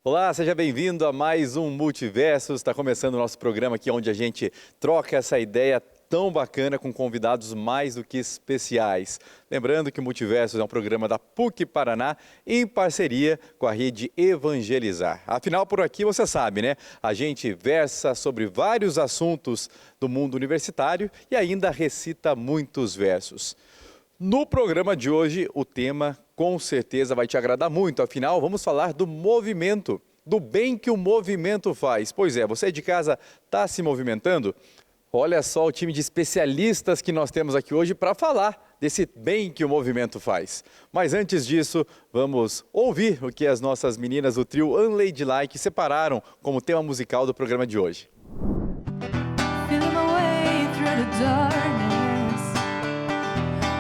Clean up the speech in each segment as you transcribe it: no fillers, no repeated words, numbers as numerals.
Olá, seja bem-vindo a mais um Multiversos. Está começando o nosso programa aqui onde a gente troca essa ideia tão bacana com convidados mais do que especiais. Lembrando que o Multiversos é um programa da PUC Paraná em parceria com a rede Evangelizar. Afinal, por aqui você sabe, né? A gente versa sobre vários assuntos do mundo universitário e ainda recita muitos versos. No programa de hoje, o tema com certeza vai te agradar muito. Afinal, vamos falar do movimento, do bem que o movimento faz. Pois é, você de casa está se movimentando? Olha só o time de especialistas que nós temos aqui hoje para falar desse bem que o movimento faz. Mas antes disso, vamos ouvir o que as nossas meninas do trio Unladylike separaram como tema musical do programa de hoje.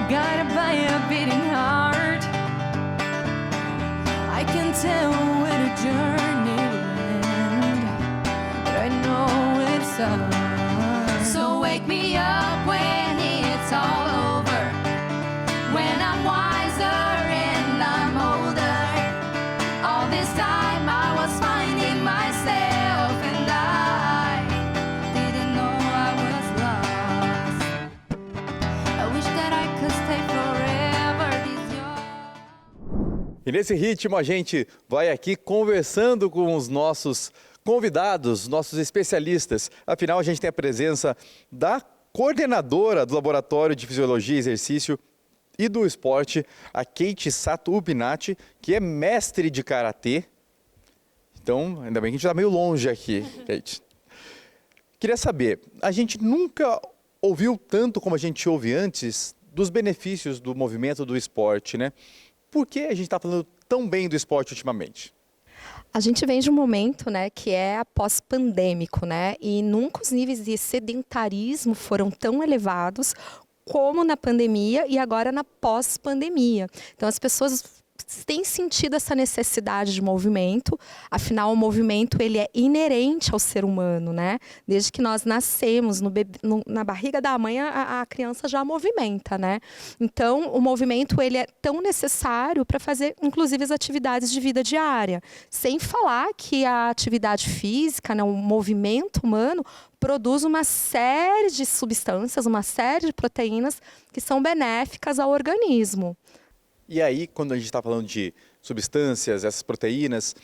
Guided by a beating heart, I can tell where the journey will end, but I know it's ours. So wake me up when it's all over, when I'm wiser and I'm older. All this time I was finding myself and I didn't know I was lost. I wish that I could stay forever this young. E nesse ritmo a gente vai aqui conversando com os nossos convidados, nossos especialistas. Afinal, a gente tem a presença da coordenadora do Laboratório de Fisiologia e Exercício e do Esporte, a Kate Sato Ubinati, que é mestre de Karatê. Então, ainda bem que a gente está meio longe aqui, Kate. Queria saber, a gente nunca ouviu tanto como a gente ouve antes dos benefícios do movimento do esporte, né? Por que a gente está falando tão bem do esporte ultimamente? A gente vem de um momento, né, que é pós-pandêmico, né, e nunca os níveis de sedentarismo foram tão elevados como na pandemia e agora na pós-pandemia. Então as pessoas têm sentido essa necessidade de movimento, afinal o movimento ele é inerente ao ser humano, né? Desde que nós nascemos na barriga da mãe a criança já movimenta, né? Então o movimento ele é tão necessário para fazer inclusive as atividades de vida diária, sem falar que a atividade física, né, o movimento humano produz uma série de substâncias, uma série de proteínas que são benéficas ao organismo. E aí, quando a gente está falando de substâncias, essas proteínas,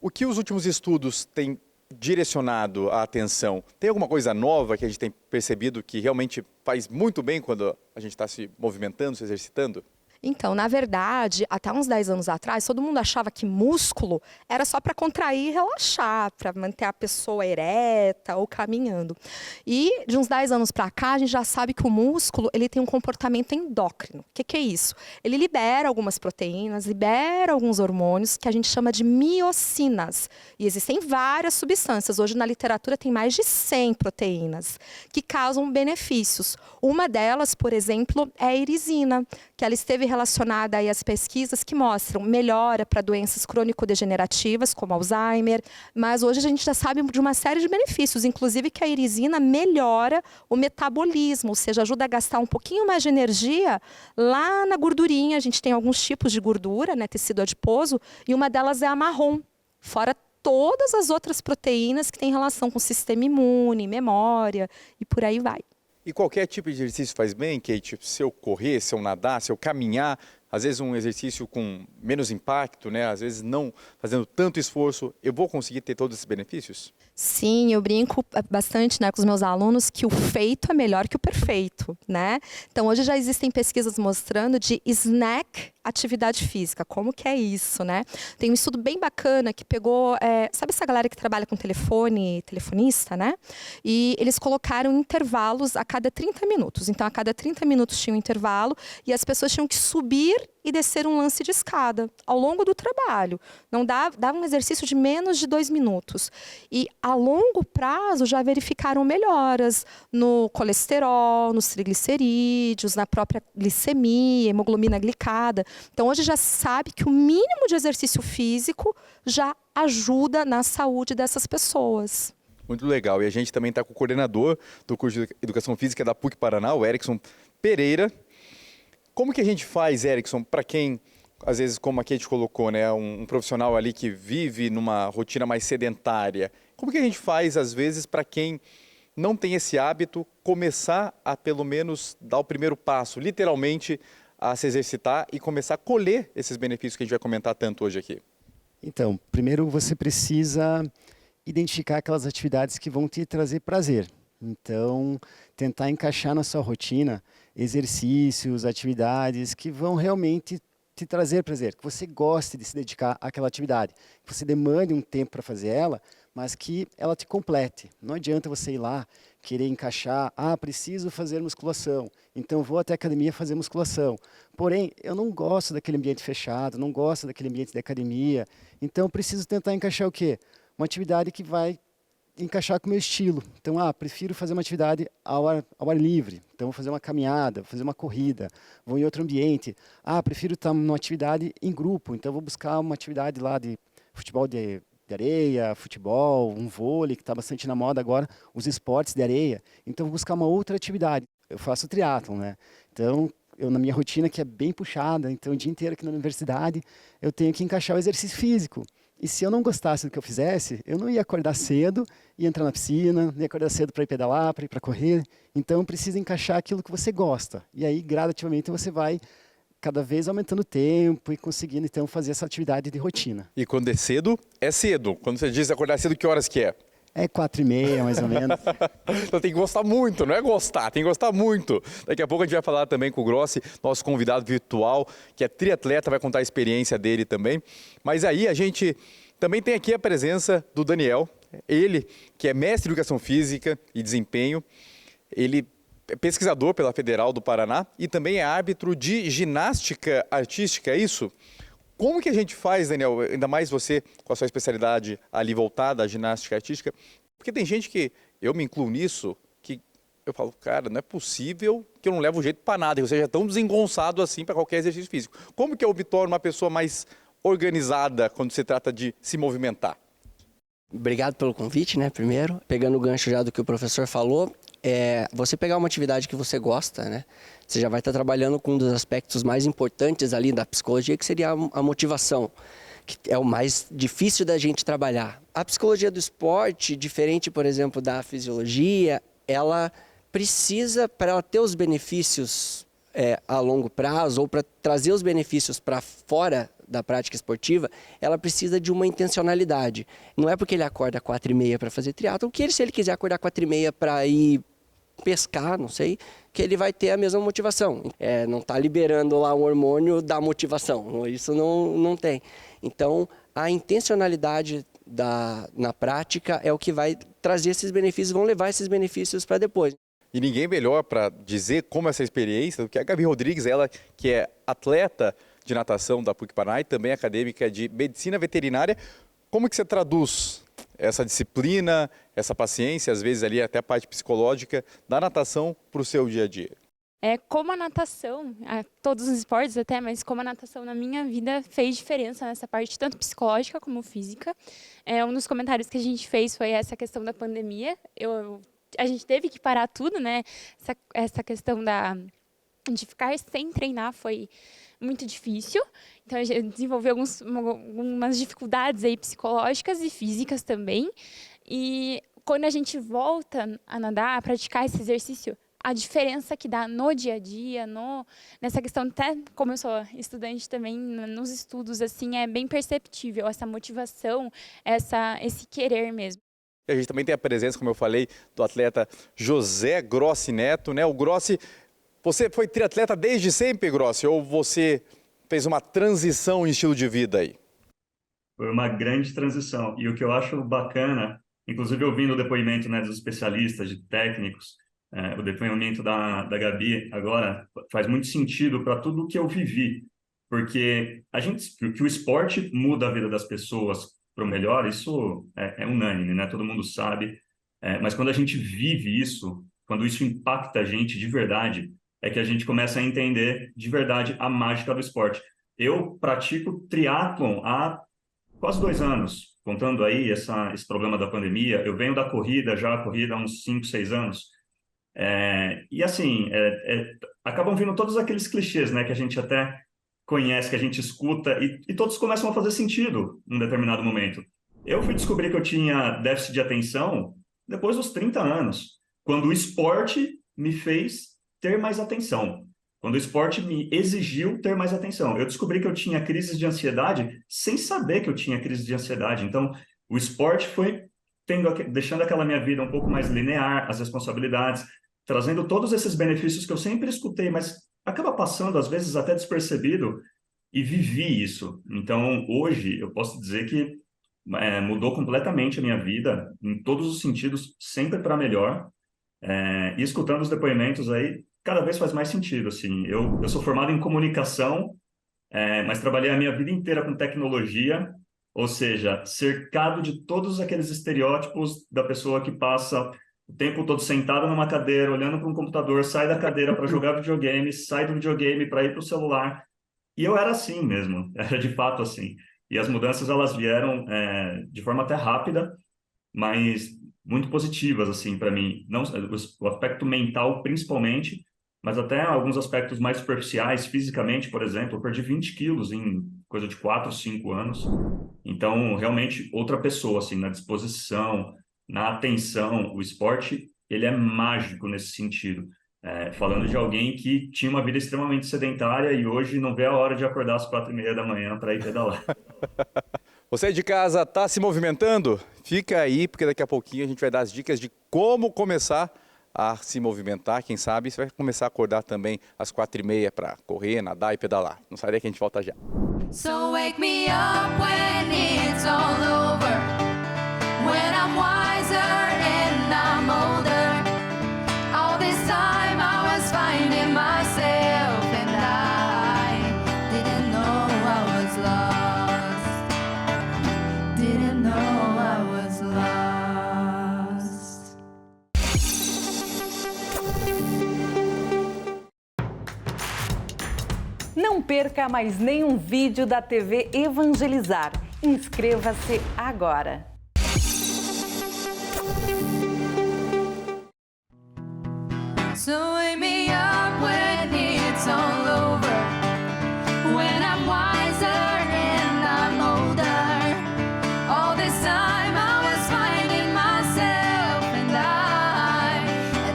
o que os últimos estudos têm direcionado a atenção? Tem alguma coisa nova que a gente tem percebido que realmente faz muito bem quando a gente está se movimentando, se exercitando? Então, na verdade, até uns 10 anos atrás, todo mundo achava que músculo era só para contrair e relaxar, para manter a pessoa ereta ou caminhando. E de uns 10 anos para cá, a gente já sabe que o músculo ele tem um comportamento endócrino. O que é isso? Ele libera algumas proteínas, libera alguns hormônios que a gente chama de miocinas. E existem várias substâncias. Hoje na literatura tem mais de 100 proteínas que causam benefícios. Uma delas, por exemplo, é a irisina, que ela esteve relacionada aí às pesquisas que mostram melhora para doenças crônico-degenerativas, como Alzheimer, mas hoje a gente já sabe de uma série de benefícios, inclusive que a irisina melhora o metabolismo, ou seja, ajuda a gastar um pouquinho mais de energia lá na gordurinha. A gente tem alguns tipos de gordura, né, tecido adiposo, e uma delas é a marrom, fora todas as outras proteínas que têm relação com o sistema imune, memória e por aí vai. E qualquer tipo de exercício faz bem, Kate? Se eu correr, se eu nadar, se eu caminhar, às vezes um exercício com menos impacto, né? Às vezes não fazendo tanto esforço, eu vou conseguir ter todos esses benefícios? Sim, eu brinco bastante, né, com os meus alunos que o feito é melhor que o perfeito, né? Então hoje já existem pesquisas mostrando de snack atividade física, como que é isso, né? Tem um estudo bem bacana que pegou, sabe essa galera que trabalha com telefone, telefonista, né? E eles colocaram intervalos a cada 30 minutos. Então a cada 30 minutos tinha um intervalo e as pessoas tinham que subir e descer um lance de escada ao longo do trabalho. Não dava um exercício de menos de 2 minutos. E a longo prazo já verificaram melhoras no colesterol, nos triglicerídeos, na própria glicemia, hemoglobina glicada. Então hoje já se sabe que o mínimo de exercício físico já ajuda na saúde dessas pessoas. Muito legal. E a gente também está com o coordenador do curso de Educação Física da PUC Paraná, o Erickson Pereira. Como que a gente faz, Erickson, para quem às vezes, como a Kate colocou, né, um profissional ali que vive numa rotina mais sedentária, como que a gente faz, às vezes, para quem não tem esse hábito, começar a, pelo menos, dar o primeiro passo, literalmente, a se exercitar e começar a colher esses benefícios que a gente vai comentar tanto hoje aqui? Então, primeiro você precisa identificar aquelas atividades que vão te trazer prazer. Então, tentar encaixar na sua rotina exercícios, atividades que vão realmente te trazer prazer, que você goste de se dedicar àquela atividade, que você demande um tempo para fazer ela, mas que ela te complete. Não adianta você ir lá, querer encaixar, preciso fazer musculação, então vou até a academia fazer musculação. Porém, eu não gosto daquele ambiente fechado, não gosto daquele ambiente de academia, então preciso tentar encaixar o quê? Uma atividade que vai encaixar com o meu estilo. Então, prefiro fazer uma atividade ao ar livre. Então, vou fazer uma caminhada, vou fazer uma corrida, vou em outro ambiente. Prefiro estar numa atividade em grupo. Então, vou buscar uma atividade lá de futebol de areia, futebol, um vôlei, que está bastante na moda agora, os esportes de areia. Então, vou buscar uma outra atividade. Eu faço triatlon, né? Então, eu na minha rotina, que é bem puxada, então o dia inteiro aqui na universidade, eu tenho que encaixar o exercício físico. E se eu não gostasse do que eu fizesse, eu não ia acordar cedo e entrar na piscina, não ia acordar cedo para ir pedalar, para ir para correr. Então, precisa encaixar aquilo que você gosta. E aí, gradativamente, você vai cada vez aumentando o tempo e conseguindo, então, fazer essa atividade de rotina. E quando é cedo, é cedo. Quando você diz acordar cedo, que horas que é? É 4h30, mais ou menos. Então tem que gostar muito, não é gostar, tem que gostar muito. Daqui a pouco a gente vai falar também com o Grossi, nosso convidado virtual, que é triatleta, vai contar a experiência dele também. Mas aí a gente também tem aqui a presença do Daniel, ele que é mestre em Educação Física e Desempenho, ele é pesquisador pela Federal do Paraná e também é árbitro de ginástica artística, é isso? Como que a gente faz, Daniel, ainda mais você com a sua especialidade ali voltada à ginástica artística? Porque tem gente que, eu me incluo nisso, que eu falo, cara, não é possível que eu não levo jeito para nada, que eu seja tão desengonçado assim para qualquer exercício físico. Como que eu me torno uma pessoa mais organizada quando se trata de se movimentar? Obrigado pelo convite, né, primeiro. Pegando o gancho já do que o professor falou, você pegar uma atividade que você gosta, né? Você já vai estar trabalhando com um dos aspectos mais importantes ali da psicologia, que seria a motivação, que é o mais difícil da gente trabalhar. A psicologia do esporte, diferente, por exemplo, da fisiologia, ela precisa, para ela ter os benefícios a longo prazo, ou para trazer os benefícios para fora da prática esportiva, ela precisa de uma intencionalidade. Não é porque ele acorda 4h30 para fazer triatlon, que se ele quiser acordar 4h30 para ir pescar, não sei, que ele vai ter a mesma motivação. Não está liberando lá um hormônio da motivação, isso não tem. Então, a intencionalidade na prática é o que vai trazer esses benefícios, vão levar esses benefícios para depois. E ninguém melhor para dizer como essa experiência do que a Gabi Rodrigues, ela que é atleta de natação da PUC-Paraná e também acadêmica de medicina veterinária. Como que você traduz essa disciplina, essa paciência, às vezes ali até a parte psicológica da natação para o seu dia a dia? Como a natação, todos os esportes até, mas como a natação na minha vida fez diferença nessa parte, tanto psicológica como física. Um dos comentários que a gente fez foi essa questão da pandemia. A gente teve que parar tudo, né? Essa questão de ficar sem treinar foi muito difícil. Então, a gente desenvolveu algumas dificuldades aí psicológicas e físicas também. E quando a gente volta a nadar, a praticar esse exercício, a diferença que dá no dia a dia, nessa questão, até como eu sou estudante também, nos estudos, assim, é bem perceptível essa motivação, esse querer mesmo. A gente também tem a presença, como eu falei, do atleta José Grossi Neto, né? O Grossi, você foi triatleta desde sempre, Grossi, ou você fez uma transição em estilo de vida aí? Foi uma grande transição. E o que eu acho bacana, inclusive ouvindo o depoimento, né, dos especialistas, de técnicos, o depoimento da Gabi agora faz muito sentido para tudo o que eu vivi. Porque que o esporte muda a vida das pessoas para o melhor, isso é unânime, né? Todo mundo sabe. Mas quando a gente vive isso, quando isso impacta a gente de verdade, é que a gente começa a entender de verdade a mágica do esporte. Eu pratico triatlon há quase 2 anos, contando aí esse problema da pandemia. Eu venho da corrida, já a corrida há uns 5, 6 anos. E assim, acabam vindo todos aqueles clichês, né, que a gente até conhece, que a gente escuta, e todos começam a fazer sentido em um determinado momento. Eu fui descobrir que eu tinha déficit de atenção depois dos 30 anos, quando o esporte me fez ter mais atenção, quando o esporte me exigiu ter mais atenção. Eu descobri que eu tinha crises de ansiedade sem saber que eu tinha crise de ansiedade. Então, o esporte foi deixando aquela minha vida um pouco mais linear, as responsabilidades, trazendo todos esses benefícios que eu sempre escutei, mas acaba passando, às vezes, até despercebido, e vivi isso. Então, hoje, eu posso dizer que mudou completamente a minha vida, em todos os sentidos, sempre para melhor. E escutando os depoimentos aí, cada vez faz mais sentido. Assim. Eu sou formado em comunicação, mas trabalhei a minha vida inteira com tecnologia, ou seja, cercado de todos aqueles estereótipos da pessoa que passa o tempo todo sentado numa cadeira, olhando para um computador, sai da cadeira para jogar videogame, sai do videogame para ir para o celular. E eu era assim mesmo, era de fato assim. E as mudanças, elas vieram de forma até rápida, mas muito positivas, assim, para mim. Não, o aspecto mental, principalmente, mas até alguns aspectos mais superficiais, fisicamente, por exemplo. Eu perdi 20 quilos em coisa de 4, 5 anos. Então, realmente, outra pessoa, assim, na disposição, na atenção. O esporte, ele é mágico nesse sentido. Falando de alguém que tinha uma vida extremamente sedentária e hoje não vê a hora de acordar às 4h30 da manhã para ir pedalar. Você de casa está se movimentando? Fica aí, porque daqui a pouquinho a gente vai dar as dicas de como começar a se movimentar. Quem sabe você vai começar a acordar também às 4h30 para correr, nadar e pedalar. Não sai daí que a gente volta já. So wake me up when it's all over, when I'm wiser and I'm older. All this time I was finding myself and I didn't know I was lost. Didn't know I was lost. Não perca mais nenhum vídeo da TV Evangelizar. Inscreva-se agora. So wake me up when it's all over, when I'm wiser and I'm older. All this time I was finding myself and I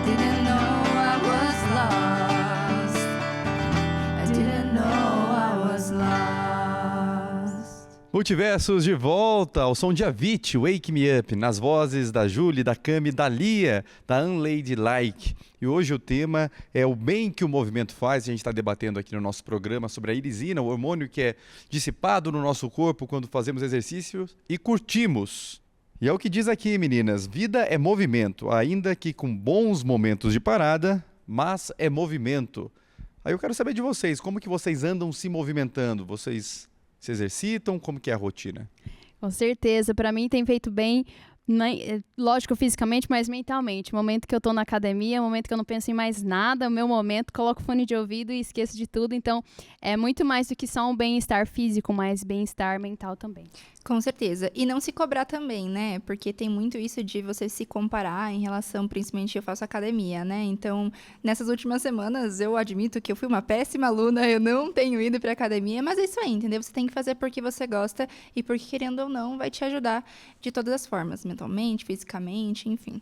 didn't know I was lost. I didn't know I was lost. Multiversos de volta ao som de Avicii, Wake Me Up, nas vozes da Julie, da Cami, da Lia, da Unladylike. E hoje o tema é o bem que o movimento faz. A gente está debatendo aqui no nosso programa sobre a irisina, o hormônio que é dissipado no nosso corpo quando fazemos exercícios e curtimos. E é o que diz aqui, meninas, vida é movimento, ainda que com bons momentos de parada, mas é movimento. Aí eu quero saber de vocês, como que vocês andam se movimentando? Vocês se exercitam? Como que é a rotina? Com certeza, para mim tem feito bem, lógico fisicamente, mas mentalmente. O momento que eu tô na academia, o momento que eu não penso em mais nada, o meu momento, coloco o fone de ouvido e esqueço de tudo. Então, é muito mais do que só um bem-estar físico, mas bem-estar mental também. Com certeza. E não se cobrar também, né? Porque tem muito isso de você se comparar em relação, principalmente eu faço academia, né? Então, nessas últimas semanas, eu admito que eu fui uma péssima aluna, eu não tenho ido pra academia, mas é isso aí, entendeu? Você tem que fazer porque você gosta e porque, querendo ou não, vai te ajudar de todas as formas, mentalmente, fisicamente, enfim.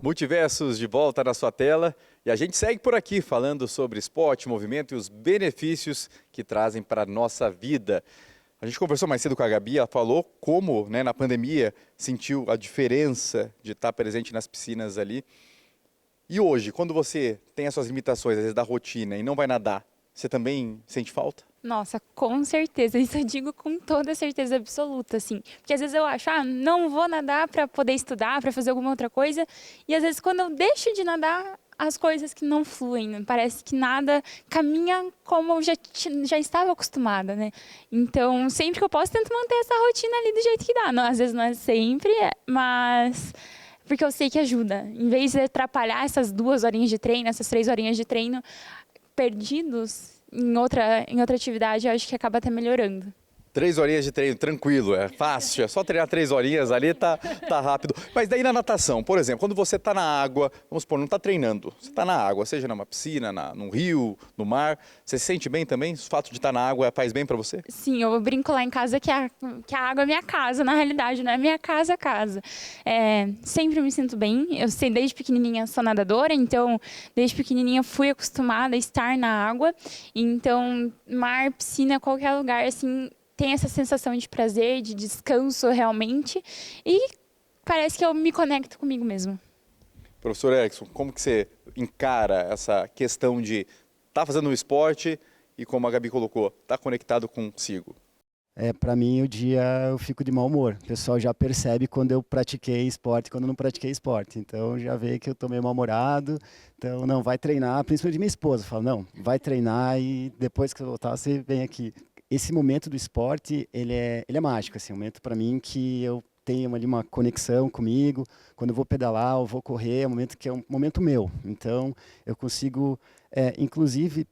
Multiversos de volta na sua tela e a gente segue por aqui falando sobre esporte, movimento e os benefícios que trazem para a nossa vida. A gente conversou mais cedo com a Gabi, ela falou como, né, na pandemia sentiu a diferença de estar presente nas piscinas ali. E hoje, quando você tem as suas limitações, às vezes da rotina e não vai nadar, você também sente falta? Nossa, com certeza, isso eu digo com toda certeza absoluta, assim. Porque às vezes eu acho, não vou nadar para poder estudar, para fazer alguma outra coisa. E às vezes quando eu deixo de nadar, as coisas que não fluem, né? Parece que nada caminha como eu já estava acostumada, né? Então, sempre que eu posso, tento manter essa rotina ali do jeito que dá. Não, às vezes não é sempre, mas porque eu sei que ajuda. Em vez de atrapalhar essas 2 horinhas de treino, essas 3 horinhas de treino perdidos em outra atividade, eu acho que acaba até melhorando. 3 horinhas de treino, tranquilo, é fácil, é só treinar 3 horinhas ali, tá rápido. Mas daí na natação, por exemplo, quando você está na água, vamos supor, não está treinando, você está na água, seja numa piscina, num rio, no mar, você se sente bem também? O fato de estar na água faz bem para você? Sim, eu brinco lá em casa que a água é minha casa, na realidade, não é minha casa, casa. Sempre me sinto bem, eu sei, desde pequenininha sou nadadora, então desde pequenininha fui acostumada a estar na água, então mar, piscina, qualquer lugar, assim, tem essa sensação de prazer, de descanso realmente, e parece que eu me conecto comigo mesmo. Professor Erickson, como que você encara essa questão de estar fazendo um esporte e, como a Gabi colocou, estar conectado consigo? Para mim, o dia eu fico de mau humor. O pessoal já percebe quando eu pratiquei esporte e quando eu não pratiquei esporte. Então, já vê que eu estou meio mal-humorado. Então, não, vai treinar. Principalmente minha esposa fala, não, vai treinar e depois que eu voltar, você vem aqui. Esse momento do esporte, ele é mágico, assim, um momento para mim que eu tenho ali uma conexão comigo. Quando eu vou pedalar, eu vou correr, é um momento que é um momento meu. Então, eu consigo, inclusive,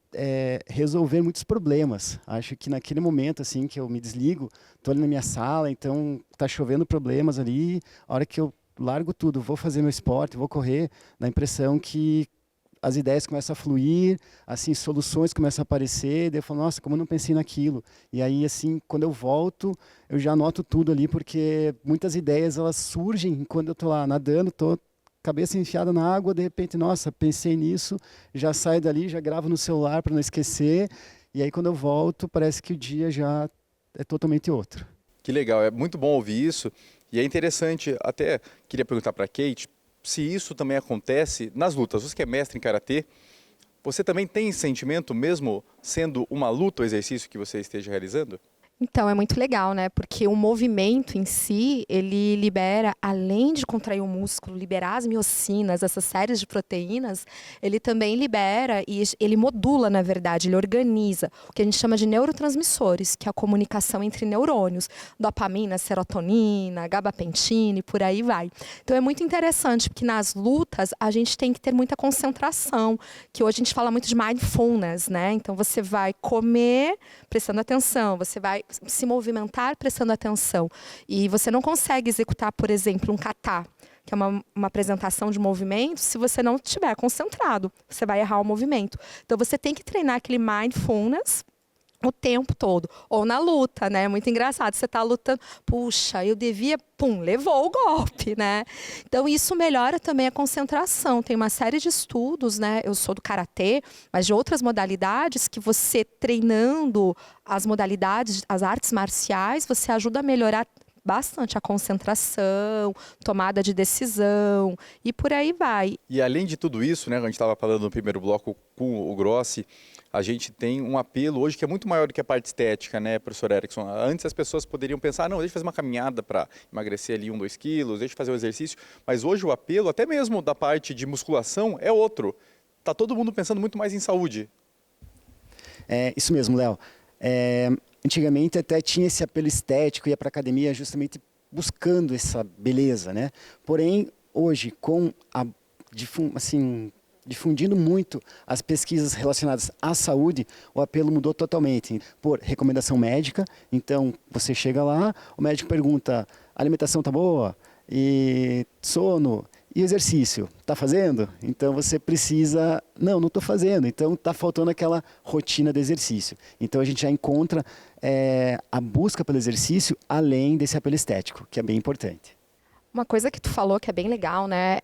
resolver muitos problemas. Acho que naquele momento, assim, que eu me desligo, estou ali na minha sala, então está chovendo problemas ali. A hora que eu largo tudo, vou fazer meu esporte, vou correr, dá a impressão que as ideias começam a fluir, assim, soluções começam a aparecer, daí eu falo, nossa, como eu não pensei naquilo? E aí, assim, quando eu volto, eu já anoto tudo ali, porque muitas ideias, elas surgem quando eu estou lá nadando, estou cabeça enfiada na água, de repente, nossa, pensei nisso, já saio dali, já gravo no celular para não esquecer, e aí quando eu volto, parece que o dia já é totalmente outro. Que legal, é muito bom ouvir isso, e é interessante, até queria perguntar para a Kate, se isso também acontece nas lutas. Você que é mestre em karatê, você também tem sentimento mesmo sendo uma luta o exercício que você esteja realizando? Então, é muito legal, né? Porque o movimento em si, ele libera, além de contrair o músculo, liberar as miocinas, essas séries de proteínas, ele também libera e ele modula, na verdade, ele organiza o que a gente chama de neurotransmissores, que é a comunicação entre neurônios, dopamina, serotonina, gabapentina e por aí vai. Então, é muito interessante, porque nas lutas a gente tem que ter muita concentração, que hoje a gente fala muito de mindfulness, né? Então, você vai comer prestando atenção, você vai se movimentar prestando atenção. E você não consegue executar, por exemplo, um kata, que é uma apresentação de movimento, se você não estiver concentrado. Você vai errar o movimento. Então, você tem que treinar aquele mindfulness o tempo todo. Ou na luta, né? Muito engraçado. Você está lutando, puxa, eu devia, pum, levou o golpe, né? Então, isso melhora também a concentração. Tem uma série de estudos, né? Eu sou do karatê, mas de outras modalidades, que você treinando as modalidades, as artes marciais, você ajuda a melhorar bastante a concentração, tomada de decisão e por aí vai. E além de tudo isso, né, a gente estava falando no primeiro bloco com o Grossi, a gente tem um apelo hoje que é muito maior do que a parte estética, né, professor Erickson? Antes as pessoas poderiam pensar, não, deixa eu fazer uma caminhada para emagrecer ali 1, 2 quilos, deixa eu fazer o exercício, mas hoje o apelo, até mesmo da parte de musculação, é outro. Está todo mundo pensando muito mais em saúde. É isso mesmo, Léo. Antigamente até tinha esse apelo estético, ia para a academia justamente buscando essa beleza, né? Porém, hoje, com difundindo muito as pesquisas relacionadas à saúde, o apelo mudou totalmente. Por recomendação médica, então você chega lá, o médico pergunta, a alimentação tá boa? E sono? E exercício? Está fazendo? Então você precisa... Não estou fazendo. Então está faltando aquela rotina de exercício. Então a gente já encontra a busca pelo exercício além desse apelo estético, que é bem importante. Uma coisa que tu falou que é bem legal, né?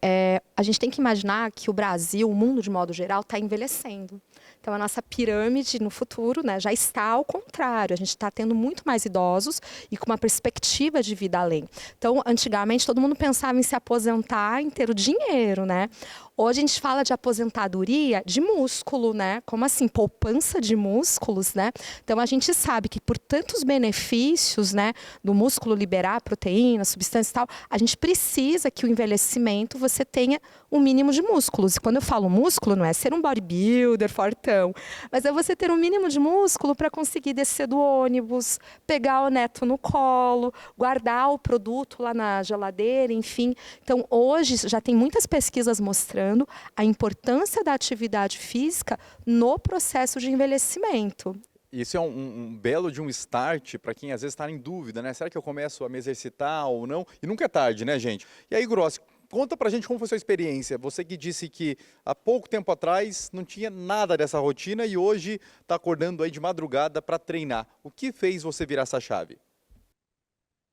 A gente tem que imaginar que o Brasil, o mundo de modo geral, está envelhecendo. Então, a nossa pirâmide no futuro, né, já está ao contrário. A gente está tendo muito mais idosos e com uma perspectiva de vida além. Então, antigamente, todo mundo pensava em se aposentar em ter o dinheiro, né? Hoje a gente fala de aposentadoria de músculo, né? Como assim? Poupança de músculos, né? Então, a gente sabe que por tantos benefícios, né, do músculo liberar proteína, substância e tal, a gente precisa que o envelhecimento você tenha um mínimo de músculos. E quando eu falo músculo, não é ser um bodybuilder fortão, mas é você ter um mínimo de músculo para conseguir descer do ônibus, pegar o neto no colo, guardar o produto lá na geladeira, enfim. Então, hoje já tem muitas pesquisas mostrando a importância da atividade física no processo de envelhecimento. Isso é um belo de um start para quem às vezes está em dúvida, né? Será que eu começo a me exercitar ou não? E nunca é tarde, né, gente? E aí, Grossi, conta pra gente como foi a sua experiência. Você que disse que há pouco tempo atrás não tinha nada dessa rotina e hoje está acordando aí de madrugada para treinar. O que fez você virar essa chave?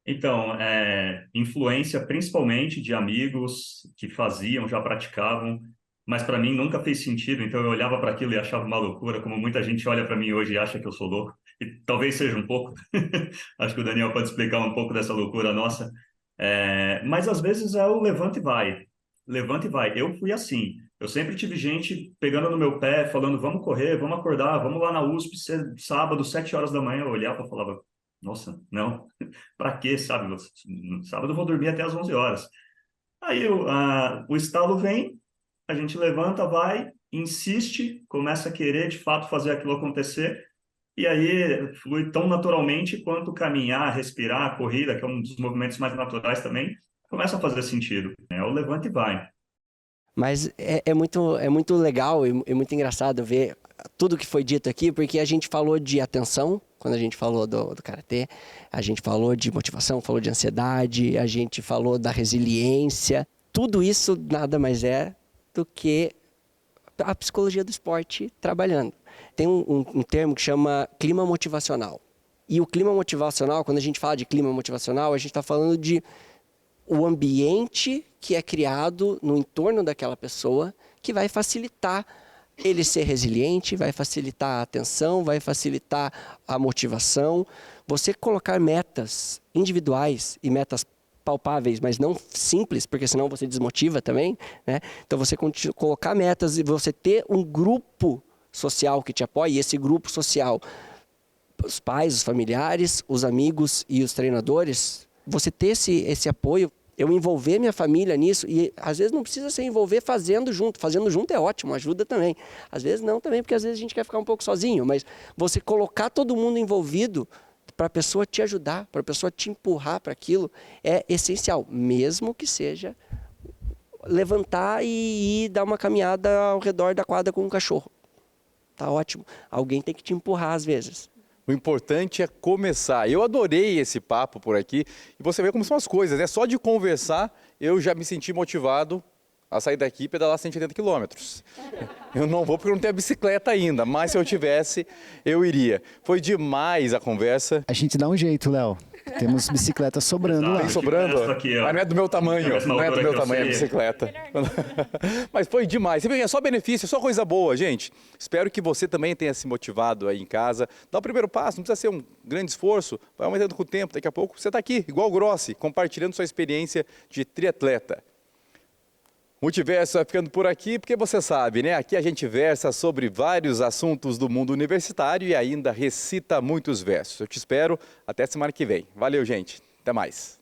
Então, influência principalmente de amigos que faziam, já praticavam, mas para mim nunca fez sentido. Então eu olhava para aquilo e achava uma loucura, como muita gente olha para mim hoje e acha que eu sou louco. E talvez seja um pouco. Acho que o Daniel pode explicar um pouco dessa loucura nossa. Mas às vezes é o levanta e vai. Levanta e vai. Eu fui assim. Eu sempre tive gente pegando no meu pé, falando, vamos correr, vamos acordar, vamos lá na USP, sábado, 7 horas da manhã. Eu olhava e falava, nossa, não, para quê, sabe? Sábado eu vou dormir até às 11 horas. Aí o estalo vem, a gente levanta, vai, insiste, começa a querer de fato fazer aquilo acontecer, e aí flui tão naturalmente quanto caminhar, respirar, a corrida, que é um dos movimentos mais naturais também, começa a fazer sentido. É o levanta e vai. Mas é muito legal e muito engraçado ver tudo que foi dito aqui, porque a gente falou de atenção, quando a gente falou do karatê, a gente falou de motivação, falou de ansiedade, a gente falou da resiliência. Tudo isso nada mais é do que a psicologia do esporte trabalhando. Tem um termo que chama clima motivacional. E o clima motivacional, quando a gente fala de clima motivacional, a gente está falando de o ambiente que é criado no entorno daquela pessoa que vai facilitar ele ser resiliente, vai facilitar a atenção, vai facilitar a motivação. Você colocar metas individuais e metas palpáveis, mas não simples, porque senão você desmotiva também, né? Então você colocar metas e você ter um grupo social que te apoie, e esse grupo social, os pais, os familiares, os amigos e os treinadores, você ter esse apoio, eu envolver minha família nisso, e às vezes não precisa se envolver fazendo junto é ótimo, ajuda também. Às vezes não também, porque às vezes a gente quer ficar um pouco sozinho, mas você colocar todo mundo envolvido para a pessoa te ajudar, para a pessoa te empurrar para aquilo, é essencial, mesmo que seja levantar e ir dar uma caminhada ao redor da quadra com um cachorro. Tá ótimo. Alguém tem que te empurrar às vezes. O importante é começar. Eu adorei esse papo por aqui e você vê como são as coisas, né? Só de conversar eu já me senti motivado a sair daqui e pedalar 180 quilômetros. Eu não vou porque eu não tenho a bicicleta ainda, mas se eu tivesse, eu iria. Foi demais a conversa. A gente dá um jeito, Léo. Temos bicicleta sobrando lá. Tem sobrando? Aqui, mas não é do meu tamanho. Não é do meu tamanho a bicicleta. Mas foi demais. Você vê, é só benefício, é só coisa boa, gente. Espero que você também tenha se motivado aí em casa. Dá o primeiro passo, não precisa ser um grande esforço. Vai aumentando com o tempo. Daqui a pouco você está aqui, igual o Grossi, compartilhando sua experiência de triatleta. Multiverso vai ficando por aqui, porque você sabe, né? Aqui a gente versa sobre vários assuntos do mundo universitário e ainda recita muitos versos. Eu te espero até semana que vem. Valeu, gente. Até mais.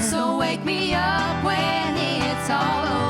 So wake me up when it's all over.